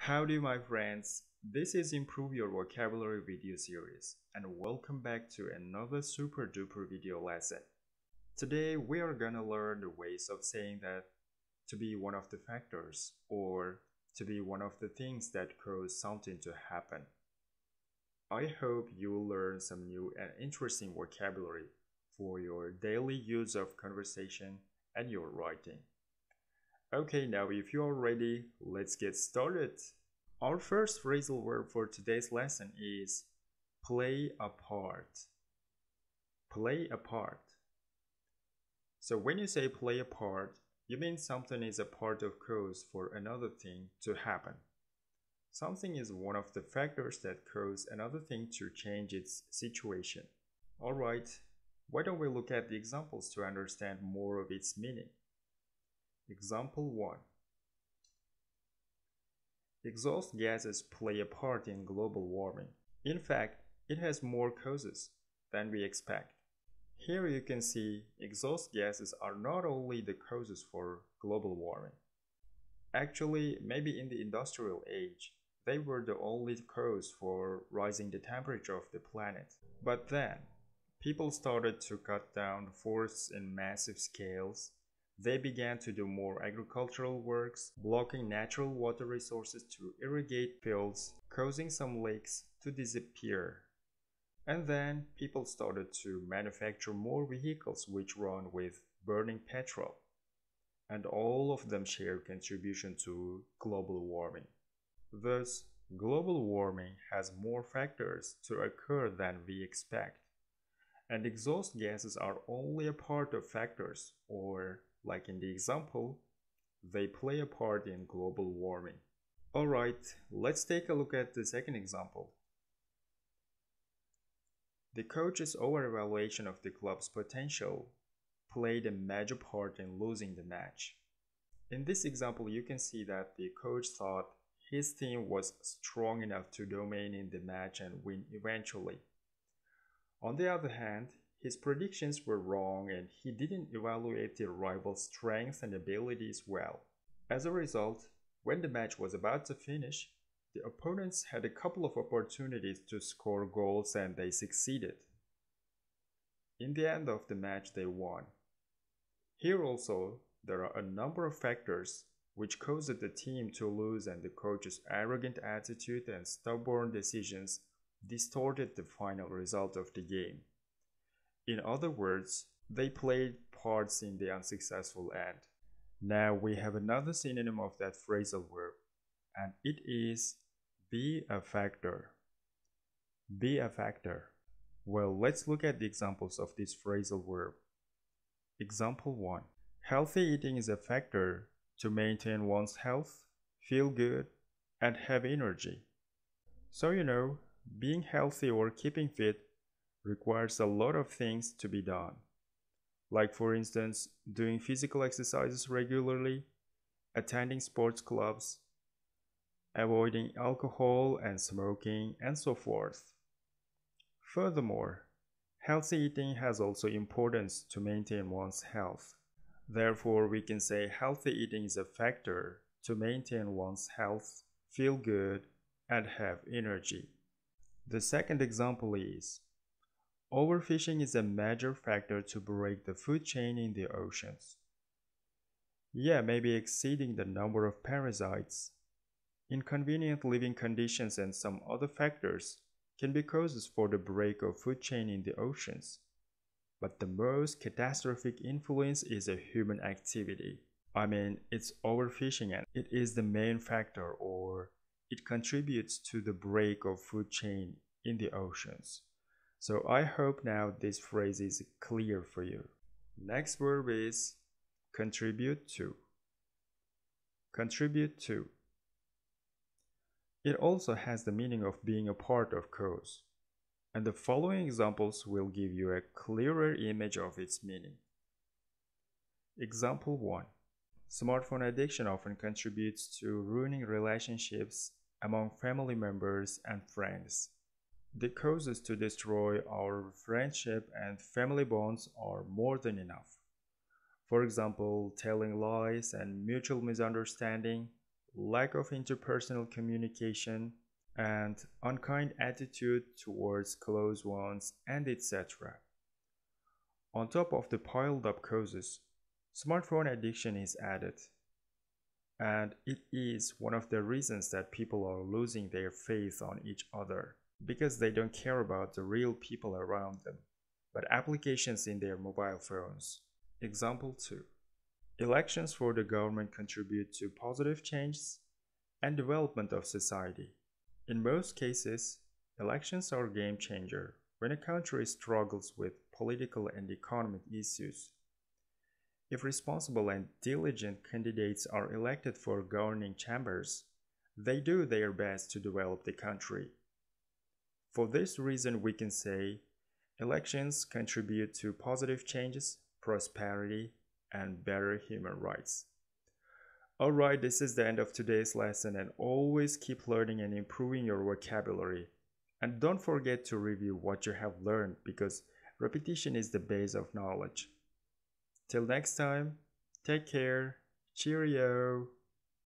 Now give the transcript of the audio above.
Howdy my friends, this is Improve Your Vocabulary video series and welcome back to another super duper video lesson. Today we are gonna learn the ways of saying that to be one of the factors or to be one of the things that cause something to happen. I hope you will learn some new and interesting vocabulary for your daily use of conversation and your writing. Okay, now if you are ready, let's get started. Our first phrasal verb for today's lesson is play a part. Play a part. So when you say play a part, you mean something is a part of cause for another thing to happen. Something is one of the factors that cause another thing to change its situation. Alright, why don't we look at the examples to understand more of its meaning? Example 1. Exhaust gases play a part in global warming. In fact, it has more causes than we expect. Here you can see exhaust gases are not only the causes for global warming. Actually, maybe in the industrial age, they were the only cause for rising the temperature of the planet. But then, people started to cut down forests in massive scales. They began to do more agricultural works, blocking natural water resources to irrigate fields, causing some lakes to disappear. And then people started to manufacture more vehicles which run with burning petrol. And all of them share contribution to global warming. Thus, global warming has more factors to occur than we expect. And exhaust gases are only a part of factors, or like in the example, they play a part in global warming. Alright, let's take a look at the second example. The coach's over-evaluation of the club's potential played a major part in losing the match. In this example, you can see that the coach thought his team was strong enough to dominate in the match and win eventually. On the other hand, his predictions were wrong and he didn't evaluate the rival's strengths and abilities well. As a result, when the match was about to finish, the opponents had a couple of opportunities to score goals and they succeeded. In the end of the match, they won. Here also, there are a number of factors which caused the team to lose, and the coach's arrogant attitude and stubborn decisions distorted the final result of the game. In other words, they played parts in the unsuccessful end. Now we have another synonym of that phrasal verb, and it is be a factor. Be a factor. Well, let's look at the examples of this phrasal verb. Example 1. Healthy eating is a factor to maintain one's health, feel good, and have energy. So being healthy or keeping fit requires a lot of things to be done. Like for instance, doing physical exercises regularly, attending sports clubs, avoiding alcohol and smoking, and so forth. Furthermore, healthy eating has also importance to maintain one's health. Therefore, we can say healthy eating is a factor to maintain one's health, feel good, and have energy. The second example is, overfishing is a major factor to break the food chain in the oceans. Yeah, maybe exceeding the number of parasites, inconvenient living conditions, and some other factors can be causes for the break of food chain in the oceans. But the most catastrophic influence is a human activity. It's overfishing, and it is the main factor, or it contributes to the break of food chain in the oceans. So I hope now this phrase is clear for you. Next verb is contribute to. Contribute to. It also has the meaning of being a part of cause. And the following examples will give you a clearer image of its meaning. Example 1. Smartphone addiction often contributes to ruining relationships among family members and friends. The causes to destroy our friendship and family bonds are more than enough. For example, telling lies and mutual misunderstanding, lack of interpersonal communication, and unkind attitude towards close ones, and etc. On top of the piled up causes, smartphone addiction is added, and it is one of the reasons that people are losing their faith on each other because they don't care about the real people around them, but applications in their mobile phones. Example 2. Elections for the government contribute to positive changes and development of society. In most cases, elections are a game changer when a country struggles with political and economic issues. If responsible and diligent candidates are elected for governing chambers, they do their best to develop the country. For this reason, we can say elections contribute to positive changes, prosperity, and better human rights. Alright, this is the end of today's lesson, and always keep learning and improving your vocabulary. And don't forget to review what you have learned because repetition is the base of knowledge. Till next time, take care, cheerio!